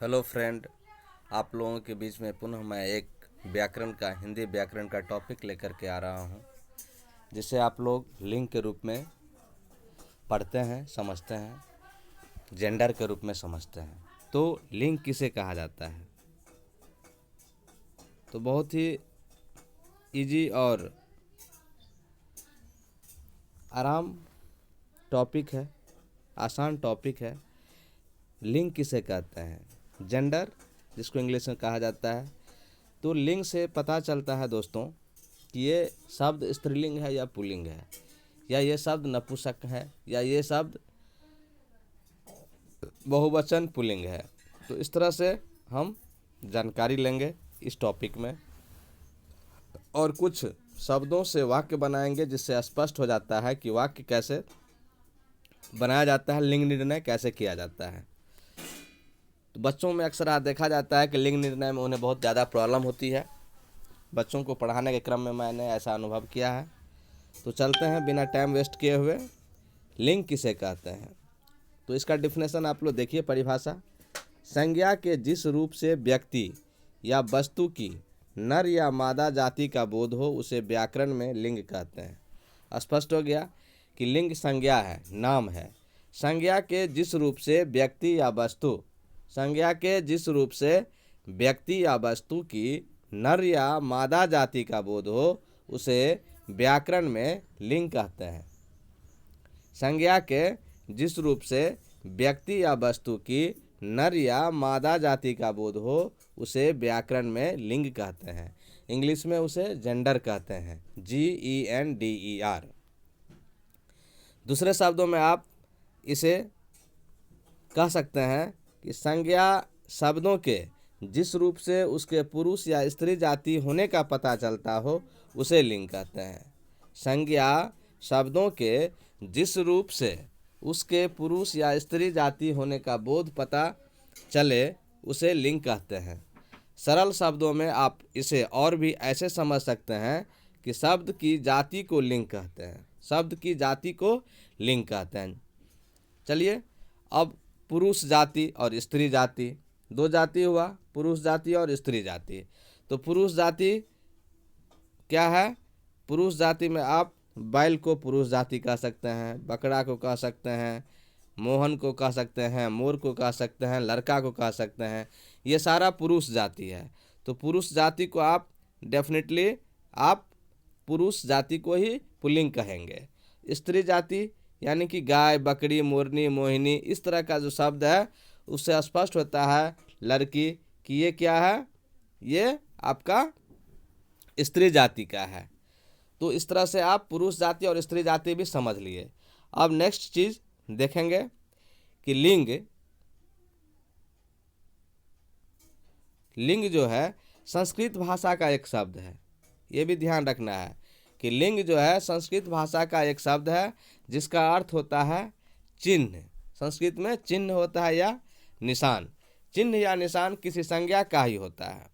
Hello friend, आप लोगों के बीच में पुनः मैं एक हिंदी व्याकरण का टॉपिक लेकर के आ रहा हूँ, जिसे आप लोग लिंग के रूप में पढ़ते हैं, समझते हैं, जेंडर के रूप में समझते हैं। तो लिंग किसे कहा जाता है? तो बहुत ही इजी और आराम टॉपिक है, आसान टॉपिक है। लिंग किसे कहते हैं? जेंडर, जिसको इंग्लिश में कहा जाता है। तो लिंग से पता चलता है दोस्तों कि ये शब्द स्त्रीलिंग है या पुल्लिंग है, या ये शब्द नपुंसक है, या ये शब्द बहुवचन पुल्लिंग है। तो इस तरह से हम जानकारी लेंगे इस टॉपिक में, और कुछ शब्दों से वाक्य बनाएंगे, जिससे स्पष्ट हो जाता है कि वाक्य कैसे बनाया जाता है, लिंग निर्णय कैसे किया जाता है। तो बच्चों में अक्सर देखा जाता है कि लिंग निर्णय में उन्हें बहुत ज़्यादा प्रॉब्लम होती है। बच्चों को पढ़ाने के क्रम में मैंने ऐसा अनुभव किया है। तो चलते हैं बिना टाइम वेस्ट किए हुए, लिंग किसे कहते हैं। तो इसका डिफिनेशन आप लोग देखिए, परिभाषा। संज्ञा के जिस रूप से व्यक्ति या वस्तु की नर या मादा जाति का बोध हो, उसे व्याकरण में लिंग कहते हैं। स्पष्ट हो गया कि लिंग संज्ञा है, नाम है। संज्ञा के जिस रूप से व्यक्ति या वस्तु संज्ञा के जिस रूप से व्यक्ति या वस्तु की नर या मादा जाति का बोध हो, उसे व्याकरण में लिंग कहते हैं। संज्ञा के जिस रूप से व्यक्ति या वस्तु की नर या मादा जाति का बोध हो, उसे व्याकरण में लिंग कहते हैं। इंग्लिश में उसे जेंडर कहते हैं, GENDER। दूसरे शब्दों में आप इसे कह सकते हैं कि संज्ञा शब्दों के जिस रूप से उसके पुरुष या स्त्री जाति होने का पता चलता हो, उसे लिंग कहते हैं। संज्ञा शब्दों के जिस रूप से उसके पुरुष या स्त्री जाति होने का बोध पता चले, उसे लिंग कहते हैं। सरल शब्दों में आप इसे और भी ऐसे समझ सकते हैं कि शब्द की जाति को लिंग कहते हैं। शब्द की जाति को लिंग कहते हैं। चलिए, अब पुरुष जाति और स्त्री जाति, दो जाति हुआ, पुरुष जाति और स्त्री जाति। तो पुरुष जाति क्या है? पुरुष जाति में आप बैल को पुरुष जाति कह सकते हैं, बकरा को कह सकते हैं, मोहन को कह सकते हैं, मोर को कह सकते हैं, लड़का को कह सकते हैं। ये सारा पुरुष जाति है। तो पुरुष जाति को आप डेफिनेटली आप पुरुष जाति को ही पुल्लिंग कहेंगे। स्त्री जाति यानी कि गाय, बकरी, मोरनी, मोहिनी, इस तरह का जो शब्द है, उससे स्पष्ट होता है लड़की कि ये क्या है, ये आपका स्त्री जाति का है। तो इस तरह से आप पुरुष जाति और स्त्री जाति भी समझ लिए। अब नेक्स्ट चीज़ देखेंगे कि लिंग जो है संस्कृत भाषा का एक शब्द है। ये भी ध्यान रखना है कि लिंग जो है संस्कृत भाषा का एक शब्द है, जिसका अर्थ होता है चिन्ह। संस्कृत में चिन्ह होता है या निशान। चिन्ह या निशान किसी संज्ञा का ही होता है।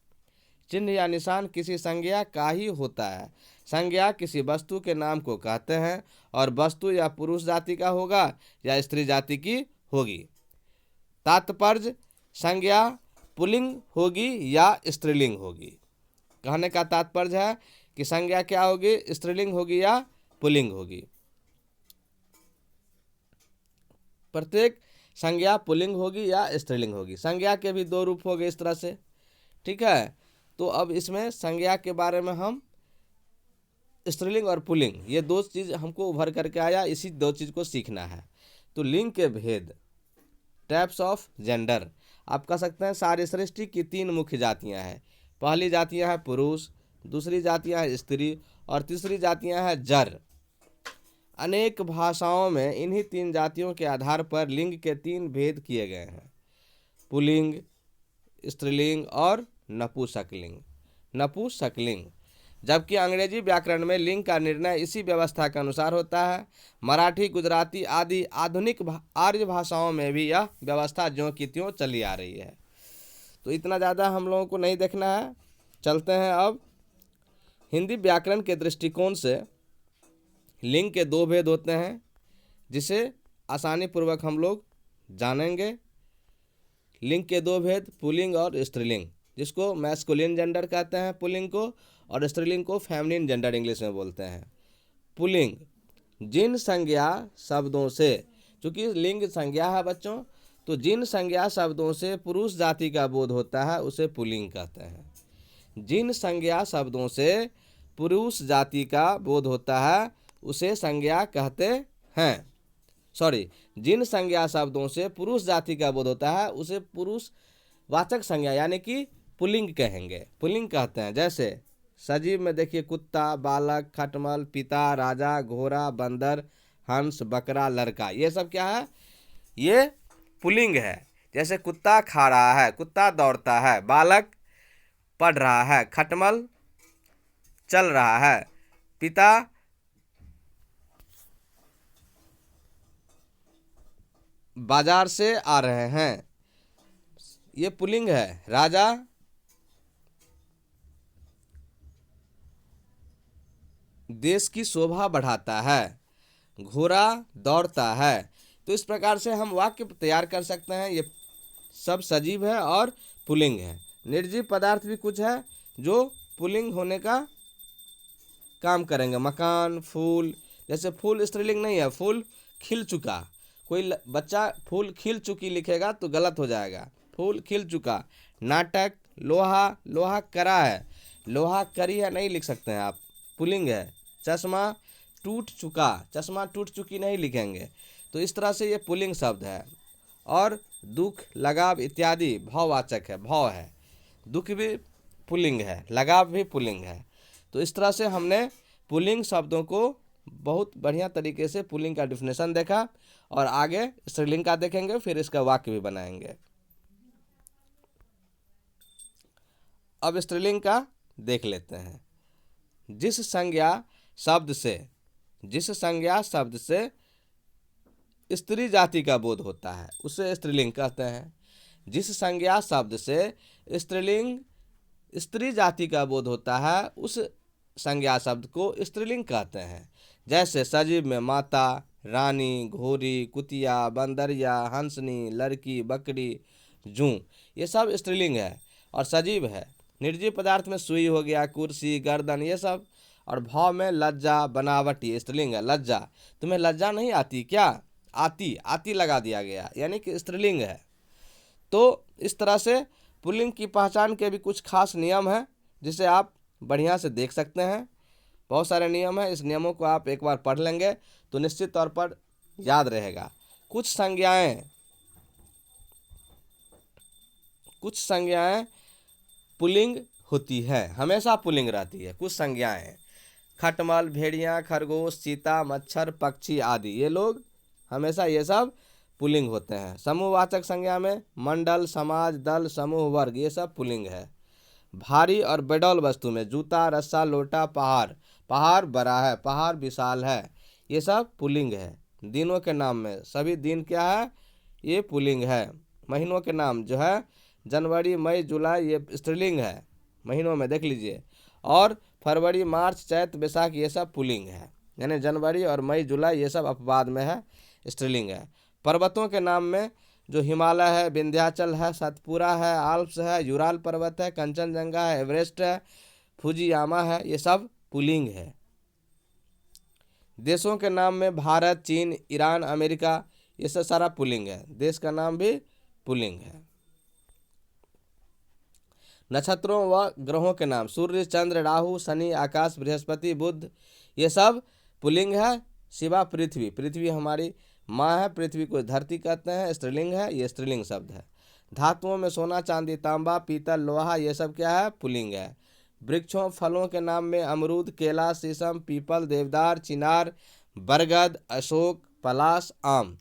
चिन्ह या निशान किसी संज्ञा का ही होता है। संज्ञा किसी वस्तु के नाम को कहते हैं, और वस्तु या पुरुष जाति का होगा या स्त्री जाति की होगी। तात्पर्य, संज्ञा पुल्लिंग होगी या स्त्रीलिंग होगी। कहने का तात्पर्य है कि संज्ञा क्या होगी, स्त्रीलिंग होगी या पुल्लिंग होगी। प्रत्येक संज्ञा पुल्लिंग होगी या स्त्रीलिंग होगी। संज्ञा के भी दो रूप हो गए इस तरह से, ठीक है। तो अब इसमें संज्ञा के बारे में हम स्त्रीलिंग और पुल्लिंग, ये दो चीज़ हमको उभर करके आया, इसी दो चीज़ को सीखना है। तो लिंग के भेद, टाइप्स ऑफ जेंडर, आप कह सकते हैं सारी सृष्टि की तीन मुख्य जातियां हैं। पहली जातियां हैं पुरुष, दूसरी जातियां हैं स्त्री, और तीसरी जातियां हैं जर। अनेक भाषाओं में इन्हीं तीन जातियों के आधार पर लिंग के तीन भेद किए गए हैं: पुल्लिंग, स्त्रीलिंग और नपुंसकलिंग। जबकि अंग्रेजी व्याकरण में लिंग का निर्णय इसी व्यवस्था के अनुसार होता है। मराठी, गुजराती आदि आधुनिक आर्य भाषाओं में भी यह व्यवस्था ज्यों की त्यों चली आ रही है। तो इतना ज़्यादा हम लोगों को नहीं देखना है। चलते हैं अब हिंदी व्याकरण के दृष्टिकोण से लिंग के दो भेद होते हैं, जिसे आसानी पूर्वक हम लोग जानेंगे। लिंग के दो भेद, पुल्लिंग और स्त्रीलिंग, जिसको मैस्कुलिन जेंडर कहते हैं पुल्लिंग को, और स्त्रीलिंग को फेमिनिन जेंडर इंग्लिश में बोलते हैं। पुल्लिंग, जिन संज्ञा शब्दों से, चूंकि लिंग संज्ञा है बच्चों, तो जिन संज्ञा शब्दों से पुरुष जाति का बोध होता है उसे पुल्लिंग कहते हैं। जिन संज्ञा शब्दों से पुरुष जाति का बोध होता है उसे संज्ञा कहते हैं, सॉरी, जिन संज्ञा शब्दों से पुरुष जाति का बोध होता है उसे पुरुष वाचक संज्ञा यानी कि पुल्लिंग कहेंगे, पुल्लिंग कहते हैं। जैसे सजीव में देखिए कुत्ता, बालक, खटमल, पिता, राजा, घोड़ा, बंदर, हंस, बकरा, लड़का, ये सब क्या है, ये पुल्लिंग है। जैसे कुत्ता खा रहा है, कुत्ता दौड़ता है, बालक पढ़ रहा है, खटमल चल रहा है, पिता बाजार से आ रहे हैं, ये पुल्लिंग है। राजा देश की शोभा बढ़ाता है, घोड़ा दौड़ता है। तो इस प्रकार से हम वाक्य तैयार कर सकते हैं। ये सब सजीव है और पुल्लिंग है। निर्जीव पदार्थ भी कुछ है जो पुल्लिंग होने का काम करेंगे। मकान, फूल, जैसे फूल स्त्रीलिंग नहीं है, फूल खिल चुका। कोई बच्चा फूल खिल चुकी लिखेगा तो गलत हो जाएगा, फूल खिल चुका। नाटक, लोहा, लोहा करा है, लोहा करी है नहीं लिख सकते हैं आप, पुल्लिंग है। चश्मा टूट चुका, चश्मा टूट चुकी नहीं लिखेंगे। तो इस तरह से ये पुल्लिंग शब्द है। और दुख, लगाव इत्यादि भाववाचक है, भाव है। दुख भी पुल्लिंग है, लगाव भी पुल्लिंग है। तो इस तरह से हमने पुल्लिंग शब्दों को बहुत बढ़िया तरीके से पुल्लिंग का डिफिनेशन देखा, और आगे स्त्रीलिंग का देखेंगे, फिर इसका वाक्य भी बनाएंगे। अब स्त्रीलिंग का देख लेते हैं। जिस संज्ञा शब्द से स्त्री जाति का बोध होता है उसे स्त्रीलिंग कहते हैं। जिस संज्ञा शब्द से स्त्रीलिंग स्त्री जाति का बोध होता है उस संज्ञा शब्द को स्त्रीलिंग कहते हैं। जैसे सजीव में माता, रानी, घोड़ी, कुतिया, बंदरिया, हंसनी, लड़की, बकरी, जूं, ये सब स्त्रीलिंग है और सजीव है। निर्जीव पदार्थ में सुई हो गया, कुर्सी, गर्दन, ये सब। और भाव में लज्जा, बनावट, ये स्त्रीलिंग है। लज्जा, तुम्हें लज्जा नहीं आती क्या? आती, आती लगा दिया गया, यानी कि स्त्रीलिंग है। तो इस तरह से पुल्लिंग की पहचान के भी कुछ खास नियम हैं जिसे आप बढ़िया से देख सकते हैं। बहुत सारे नियम हैं, इस नियमों को आप एक बार पढ़ लेंगे तो निश्चित तौर पर याद रहेगा। कुछ संज्ञाएं पुल्लिंग होती है, हमेशा पुल्लिंग रहती है। कुछ संज्ञाएं, खटमल, भेड़िया, खरगोश, चीता, मच्छर, पक्षी आदि, ये लोग हमेशा ये सब पुल्लिंग होते हैं। समूहवाचक संज्ञा में मंडल, समाज, दल, समूह, वर्ग, ये सब पुल्लिंग है। भारी और बेडौल वस्तु में जूता, रस्सा, लोटा, पहाड़, पहाड़ बड़ा है, पहाड़ विशाल है, ये सब पुल्लिंग है। दिनों के नाम में सभी दिन क्या है, ये पुल्लिंग है। महीनों के नाम जो है जनवरी, मई, जुलाई, ये स्त्रीलिंग है, महीनों में देख लीजिए। और फरवरी, मार्च, चैत, बैसाख, ये सब पुल्लिंग है, यानी जनवरी और मई, जुलाई, ये सब अपवाद में है, स्त्रीलिंग है। पर्वतों के नाम में जो हिमालय है, विंध्याचल है, सतपुरा है, आल्प्स है, यूराल पर्वत है, कंचनजंगा है, एवरेस्ट है, फुजियामा है, ये सब पुल्लिंग है। देशों के नाम में भारत, चीन, ईरान, अमेरिका, ये सब सारा पुल्लिंग है, देश का नाम भी पुल्लिंग है। नक्षत्रों व ग्रहों के नाम, सूर्य, चंद्र, राहु, शनि, आकाश, बृहस्पति, बुध, ये सब पुल्लिंग है। शिवा पृथ्वी, पृथ्वी हमारी माँ है, पृथ्वी को धरती कहते हैं, स्त्रीलिंग है, ये स्त्रीलिंग शब्द है। धातुओं में सोना, चांदी, तांबा, पीतल, लोहा, ये सब क्या है, पुल्लिंग है। वृक्षों, फलों के नाम में अमरूद, केला, शीशम, पीपल, देवदार, चिनार, बरगद, अशोक, पलाश, आम,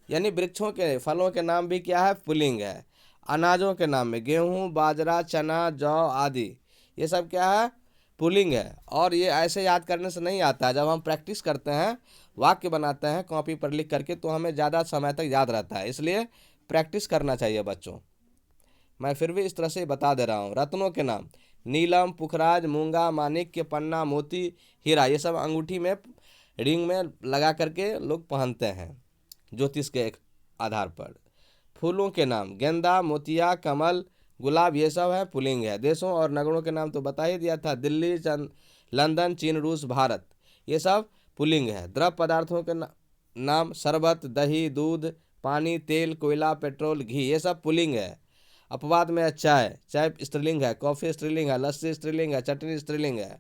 यानी वृक्षों के फलों के नाम भी क्या है, पुल्लिंग है। अनाजों के नाम में गेहूँ, बाजरा, चना, जौ आदि, ये सब क्या है, पुल्लिंग है। और ये ऐसे याद करने से नहीं आता है, जब हम प्रैक्टिस करते हैं, वाक्य बनाते हैं कॉपी पर लिख करके, तो हमें ज़्यादा समय तक याद रहता है, इसलिए प्रैक्टिस करना चाहिए बच्चों। मैं फिर भी इस तरह से बता दे रहा हूँ। रत्नों के नाम, नीलम, पुखराज, मूंगा, माणिक्य, पन्ना, मोती, हीरा, ये सब अंगूठी में, रिंग में लगा करके लोग पहनते हैं ज्योतिष के आधार पर। फूलों के नाम गेंदा, मोतिया, कमल, गुलाब, ये सब है पुल्लिंग है। देशों और नगरों के नाम तो बता ही दिया था, दिल्ली, लंदन, चीन, रूस, भारत, ये सब पुल्लिंग है। द्रव पदार्थों के नाम शरबत, दही, दूध, पानी, तेल, कोयला, पेट्रोल, घी, ये सब पुल्लिंग है। अपवाद में है चाय, चाय स्त्रीलिंग है। कॉफी स्त्रीलिंग है। लस्सी स्त्रीलिंग है। चटनी स्त्रीलिंग है।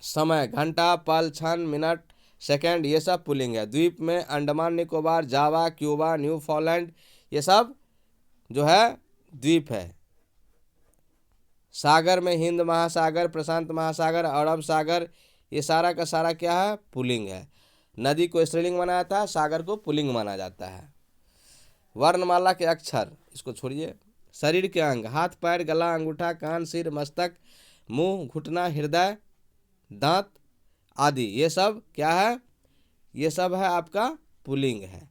समय घंटा, पल, क्षण, मिनट, सेकंड, ये सब पुल्लिंग है। द्वीप में अंडमान निकोबार, जावा, क्यूबा, न्यू फॉलैंड, ये सब जो है द्वीप है। सागर में हिंद महासागर, प्रशांत महासागर, अरब सागर, ये सारा का सारा क्या है, पुल्लिंग है। नदी को स्त्रीलिंग माना जाता है, सागर को पुल्लिंग माना जाता है। वर्णमाला के अक्षर, इसको छोड़िए। शरीर के अंग, हाथ, पैर, गला, अंगूठा, कान, सिर, मस्तक, मुंह, घुटना, हृदय, दांत आदि, ये सब क्या है, ये सब है आपका पुल्लिंग है।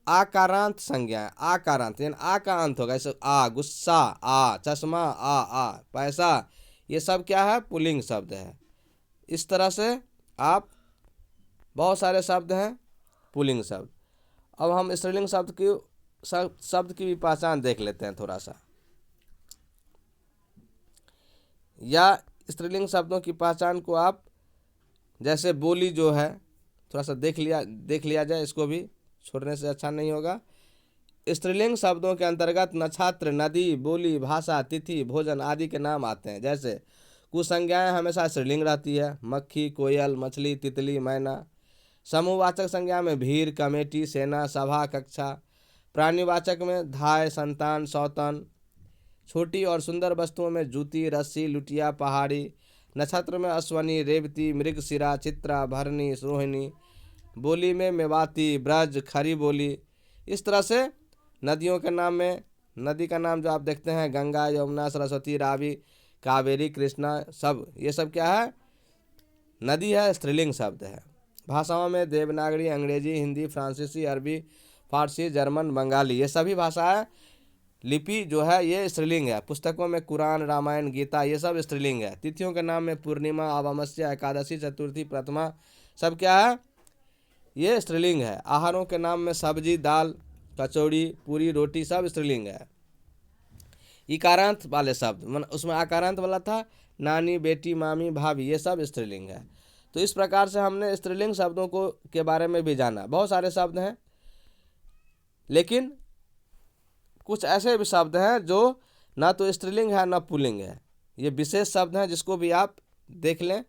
आकारांत संज्ञा, आकारांत यानी आ का अंत होगा, जैसे आ, गुस्सा आ, चश्मा आ, पैसा, ये सब क्या है, पुल्लिंग शब्द है। इस तरह से आप बहुत सारे शब्द हैं पुल्लिंग शब्द। अब हम स्त्रीलिंग शब्द की भी पहचान देख लेते हैं थोड़ा सा, या स्त्रीलिंग शब्दों की पहचान को आप जैसे बोली जो है थोड़ा सा देख लिया जाए, इसको भी छोड़ने से अच्छा नहीं होगा। स्त्रीलिंग शब्दों के अंतर्गत नक्षत्र, नदी, बोली, भाषा, तिथि, भोजन आदि के नाम आते हैं। जैसे कुछ संज्ञाएं हमेशा स्त्रीलिंग रहती है, मक्खी, कोयल, मछली, तितली, मैना। समूहवाचक संज्ञा में भीड़, कमेटी, सेना, सभा, कक्षा। प्राणीवाचक में धाय, संतान, सौतन। छोटी और सुंदर वस्तुओं में जूती, रस्सी, लुटिया, पहाड़ी। नक्षत्र में अश्वनी, रेवती, मृगशिरा, चित्रा, भरणी, रोहिणी। बोली में मेवाती, ब्रज, खरी बोली। इस तरह से नदियों के नाम में, नदी का नाम जो आप देखते हैं, गंगा, यमुना, सरस्वती, रावी, कावेरी, कृष्णा, सब ये सब क्या है, नदी है, स्त्रीलिंग शब्द है। भाषाओं में देवनागरी, अंग्रेजी, हिंदी, फ्रांसीसी, अरबी, फारसी, जर्मन, बंगाली, ये सभी भाषाएं लिपि जो है ये स्त्रीलिंग है। पुस्तकों में कुरान, रामायण, गीता, ये सब स्त्रीलिंग है। तिथियों के नाम में पूर्णिमा, अमावस्या, एकादशी, चतुर्थी, प्रथमा, सब क्या है, ये स्त्रीलिंग है। आहारों के नाम में सब्जी, दाल, कचौड़ी, पूरी, रोटी, सब स्त्रीलिंग है। इकारांत वाले शब्द, उसमें आकारांत वाला था, नानी, बेटी, मामी, भाभी, ये सब स्त्रीलिंग है। तो इस प्रकार से हमने स्त्रीलिंग शब्दों को के बारे में भी जाना। बहुत सारे शब्द हैं, लेकिन कुछ ऐसे भी शब्द हैं जो ना तो स्त्रीलिंग है ना पुल्लिंग है। ये विशेष शब्द हैं जिसको भी आप देख लें।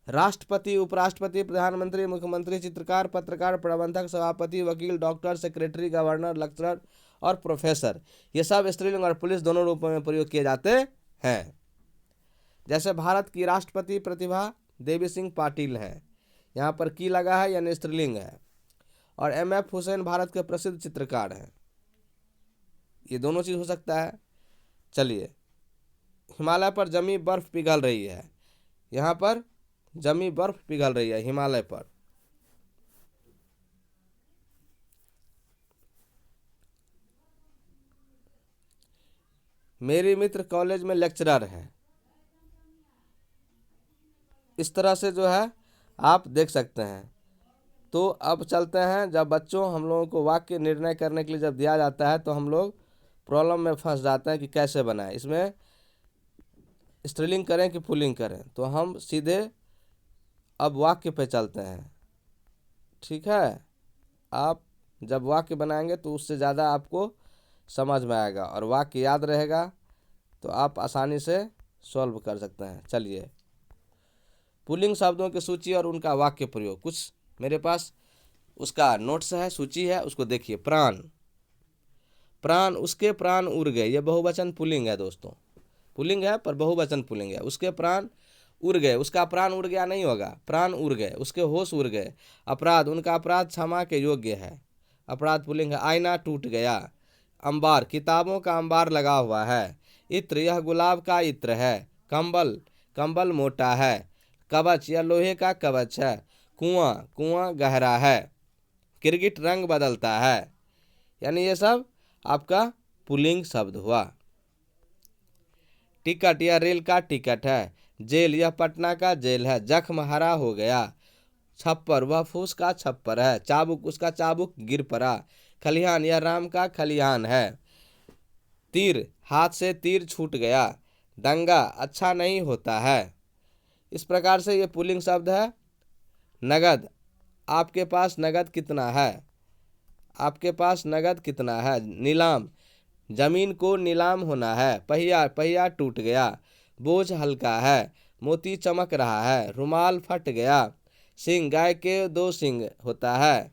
राष्ट्रपति, उपराष्ट्रपति, प्रधानमंत्री, मुख्यमंत्री, चित्रकार, पत्रकार, प्रबंधक, सभापति, वकील, डॉक्टर, सेक्रेटरी, गवर्नर, लेक्चरर और प्रोफेसर, ये सब स्त्रीलिंग और पुल्लिंग दोनों रूपों में प्रयोग किए जाते हैं। जैसे भारत की राष्ट्रपति प्रतिभा देवी सिंह पाटिल है, यहाँ पर की लगा है यानी स्त्रीलिंग है। और M.F. हुसैन भारत के प्रसिद्ध चित्रकार हैं। ये दोनों चीज़ हो सकता है। चलिए, हिमालय पर जमी बर्फ पिघल रही है, यहाँ पर जमी बर्फ पिघल रही है हिमालय पर। मेरी मित्र कॉलेज में लेक्चरर है। इस तरह से जो है आप देख सकते हैं। तो अब चलते हैं, जब बच्चों हम लोगों को वाक्य निर्णय करने के लिए जब दिया जाता है तो हम लोग प्रॉब्लम में फंस जाते हैं कि कैसे बनाएं, इसमें स्त्रीलिंग करें कि पुल्लिंग करें। तो हम सीधे अब वाक्य पे चलते हैं, ठीक है। आप जब वाक्य बनाएंगे तो उससे ज़्यादा आपको समझ में आएगा और वाक्य याद रहेगा, तो आप आसानी से सॉल्व कर सकते हैं। चलिए, पुल्लिंग शब्दों की सूची और उनका वाक्य प्रयोग, कुछ मेरे पास उसका नोट्स है, सूची है, उसको देखिए। प्राण, प्राण, उसके प्राण उड़ गए, ये बहुवचन पुल्लिंग है दोस्तों। पुल्लिंग है पर बहुवचन पुल्लिंग है। उसके प्राण उड़ गए, उसका प्राण उड़ गया नहीं होगा, प्राण उड़ गए, उसके होश उड़ गए। अपराध, उनका अपराध क्षमा के योग्य है, अपराध पुल्लिंग है। आईना टूट गया। अंबार, किताबों का अंबार लगा हुआ है। इत्र, यह गुलाब का इत्र है। कंबल, कंबल मोटा है। कवच, यह लोहे का कवच है। कुआं, कुआं गहरा है। गिरगिट, रंग बदलता है। यानी ये सब आपका पुल्लिंग शब्द हुआ। टिकट, यह रेल का टिकट है। जेल, यह पटना का जेल है। जख्म, हरा हो गया। छप्पर, वह फूस का छप्पर है। चाबुक, उसका चाबुक गिर पड़ा। खलिहान, यह राम का खलिहान है। तीर, हाथ से तीर छूट गया। दंगा, अच्छा नहीं होता है। इस प्रकार से ये पुल्लिंग शब्द है। नगद, आपके पास नगद कितना है। आपके पास नगद कितना है। नीलाम, जमीन को नीलाम होना है। पहिया, पहिया टूट गया। बोझ हल्का है। मोती चमक रहा है। रुमाल फट गया। सिंह, गाय के दो सिंग होता है।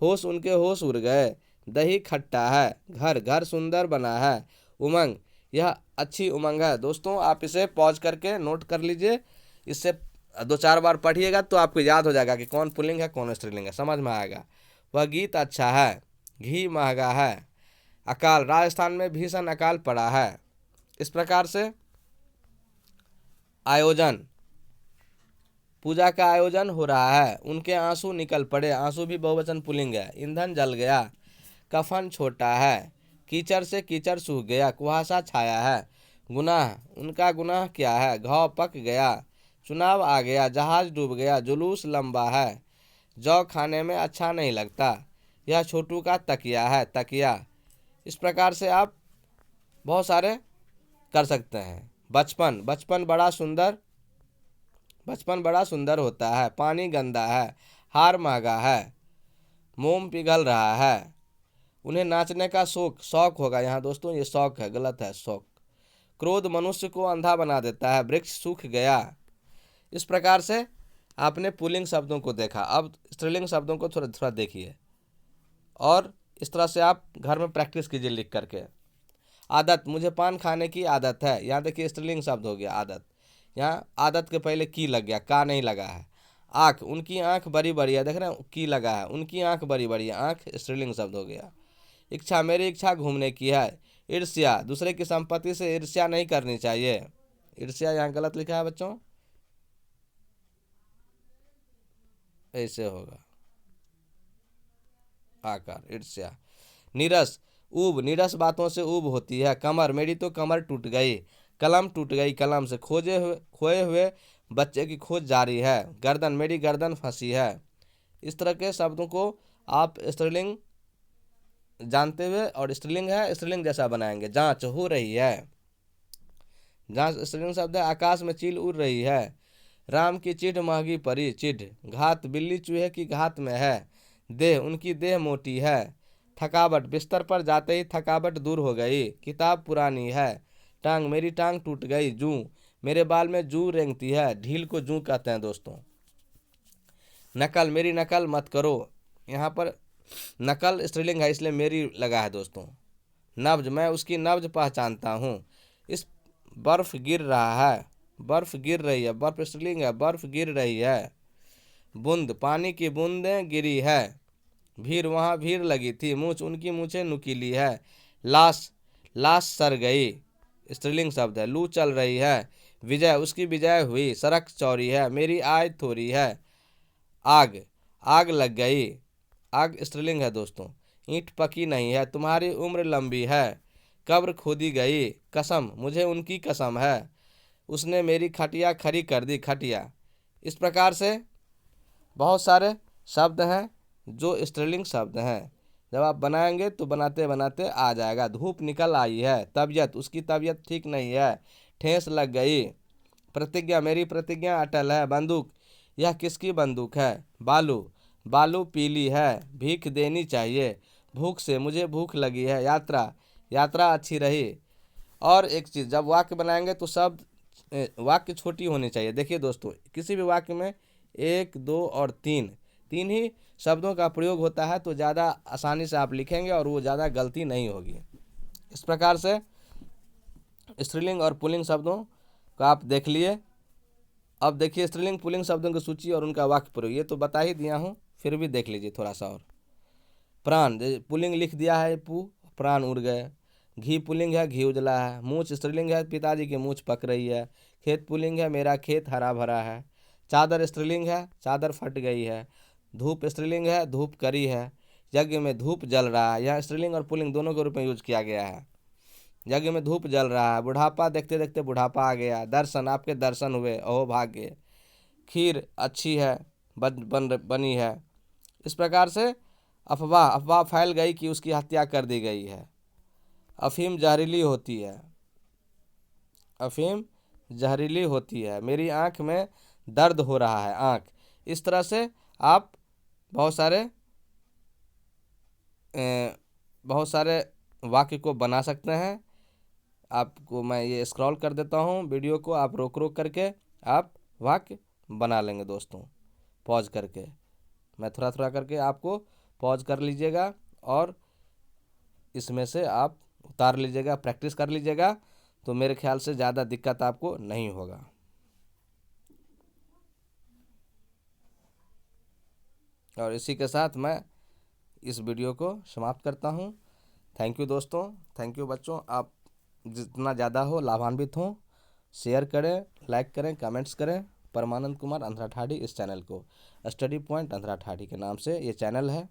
होश, उनके होश उड़ गए। दही खट्टा है। घर, घर सुंदर बना है। उमंग, यह अच्छी उमंग है। दोस्तों आप इसे पॉज करके नोट कर लीजिए। इससे 2-4 बार पढ़िएगा तो आपको याद हो जाएगा कि कौन पुल्लिंग है कौन स्त्रीलिंग है, समझ में आएगा। वह गीत अच्छा है। घी महंगा है। अकाल, राजस्थान में भीषण अकाल पड़ा है। इस प्रकार से आयोजन, पूजा का आयोजन हो रहा है। उनके आंसू निकल पड़े, आंसू भी बहुवचन पुल्लिंग है। ईंधन जल गया। कफन छोटा है। कीचड़ से कीचड़ सूख गया। कुहासा छाया है। गुनाह, उनका गुनाह क्या है। घाव पक गया। चुनाव आ गया। जहाज डूब गया। जुलूस लंबा है। जौ खाने में अच्छा नहीं लगता। यह छोटू का तकिया है। तकिया। इस प्रकार से आप बहुत सारे कर सकते हैं। बचपन, बचपन बड़ा सुंदर, बचपन बड़ा सुंदर होता है। पानी गंदा है। हार महंगा है। मोम पिघल रहा है। उन्हें नाचने का शौक, शौक होगा यहाँ दोस्तों, ये शौक है, गलत है, शौक। क्रोध मनुष्य को अंधा बना देता है। वृक्ष सूख गया। इस प्रकार से आपने पुल्लिंग शब्दों को देखा। अब स्त्रीलिंग शब्दों को थोड़ा थोड़ा देखिए और इस तरह से आप घर में प्रैक्टिस कीजिए लिख करके। आदत, मुझे पान खाने की आदत है। यहाँ देखिए स्त्रीलिंग शब्द हो गया आदत। यहाँ आदत के पहले की लग गया, का नहीं लगा है। आँख, उनकी आँख बड़ी बड़ी है, देख रहे हैं की लगा है। उनकी आँख बड़ी बड़ी है, आँख स्त्रीलिंग शब्द हो गया। इच्छा, मेरी इच्छा घूमने की है। ईर्ष्या, दूसरे की संपत्ति से ईर्ष्या नहीं करनी चाहिए। ईर्ष्या यहाँ गलत लिखा है बच्चों, ऐसे होगा आकार, ईर्ष्या। नीरस, ऊब, नीरस बातों से ऊब होती है। कमर, मेरी तो कमर टूट गई। कलम, टूट गई कलम से। खोए हुए बच्चे की खोज जारी है। गर्दन, मेरी गर्दन फंसी है। इस तरह के शब्दों को आप स्त्रीलिंग जानते हुए और स्त्रीलिंग है स्त्रीलिंग जैसा बनाएंगे। जांच, हो रही है। जांच स्त्रीलिंग शब्द है। आकाश में चील उड़ रही है। राम की चिढ़ महंगी पड़ी। चिढ़, घात, बिल्ली चूहे की घात में है। देह, उनकी देह मोटी है। थकावट, बिस्तर पर जाते ही थकावट दूर हो गई। किताब पुरानी है। टांग, मेरी टांग टूट गई। जूं, मेरे बाल में जूं रेंगती है। ढील को जूं कहते हैं दोस्तों। नकल, मेरी नकल मत करो। यहाँ पर नकल स्त्रीलिंग है इसलिए मेरी लगा है दोस्तों। नब्ज, मैं उसकी नब्ज पहचानता हूँ। इस बर्फ गिर रहा है। बर्फ गिर रही है, बर्फ स्त्रीलिंग है, बर्फ गिर रही है। बूंद, पानी की बूंदें गिरी है। भीड़, वहाँ भीड़ लगी थी। मूछ, उनकी मूछें नुकीली है। लाश, लाश सर गई, स्त्रीलिंग शब्द है। लू चल रही है। विजय, उसकी विजय हुई। सड़क चौड़ी है। मेरी आय थोड़ी है। आग, आग लग गई। आग स्त्रीलिंग है दोस्तों। ईंट पकी नहीं है। तुम्हारी उम्र लंबी है। कब्र खोदी गई। कसम, मुझे उनकी कसम है। उसने मेरी खटिया खड़ी कर दी। खटिया। इस प्रकार से बहुत सारे शब्द हैं जो स्त्रीलिंग शब्द हैं। जब आप बनाएंगे तो बनाते बनाते आ जाएगा। धूप निकल आई है। तबीयत, उसकी तबीयत ठीक नहीं है। ठेस लग गई। प्रतिज्ञा, मेरी प्रतिज्ञा अटल है। बंदूक, यह किसकी बंदूक है। बालू, बालू पीली है। भीख देनी चाहिए। भूख से, मुझे भूख लगी है। यात्रा, यात्रा अच्छी रही। और एक चीज़, जब वाक्य बनाएंगे तो शब्द वाक्य छोटी होनी चाहिए। देखिए दोस्तों, किसी भी वाक्य में 1, 2 और 3 तीन ही शब्दों का प्रयोग होता है तो ज़्यादा आसानी से आप लिखेंगे और वो ज़्यादा गलती नहीं होगी। इस प्रकार से स्त्रीलिंग और पुल्लिंग शब्दों को आप देख लिए। अब देखिए स्त्रीलिंग पुल्लिंग शब्दों की सूची और उनका वाक्य प्रयोग, ये तो बता ही दिया हूँ, फिर भी देख लीजिए थोड़ा सा और। प्राण, पुल्लिंग लिख दिया है पू, प्राण उड़ गए। घी पुल्लिंग है, घी उजला है। मूछ स्त्रीलिंग है, पिताजी की मूछ पक रही है। खेत पुल्लिंग है, मेरा खेत हरा भरा है। चादर स्त्रीलिंग है, चादर फट गई है। धूप स्त्रीलिंग है, धूप करी है। यज्ञ में धूप जल रहा है, यहाँ स्त्रीलिंग और पुल्लिंग दोनों के रूप में यूज किया गया है। यज्ञ में धूप जल रहा है। बुढ़ापा, देखते देखते बुढ़ापा आ गया। दर्शन, आपके दर्शन हुए, अहो भाग्य। खीर अच्छी है। बनी है। इस प्रकार से अफवाह फैल गई कि उसकी हत्या कर दी गई है। अफीम जहरीली होती है, अफीम जहरीली होती है, मेरी आँख में दर्द हो रहा है, आँख। इस तरह से आप बहुत सारे वाक्य को बना सकते हैं। आपको मैं ये स्क्रॉल कर देता हूँ वीडियो को, आप रोक करके आप वाक्य बना लेंगे दोस्तों, पॉज करके। मैं थोड़ा थोड़ा करके आपको पॉज कर लीजिएगा और इसमें से आप उतार लीजिएगा, प्रैक्टिस कर लीजिएगा, तो मेरे ख्याल से ज़्यादा दिक्कत आपको नहीं होगा। और इसी के साथ मैं इस वीडियो को समाप्त करता हूँ। थैंक यू दोस्तों, थैंक यू बच्चों। आप जितना ज़्यादा हो लाभान्वित हों, शेयर करें, लाइक करें, कमेंट्स करें। परमानंद कुमार अंधरा ठाडी इस चैनल को, स्टडी पॉइंट अंधरा ठाडी के नाम से ये चैनल है।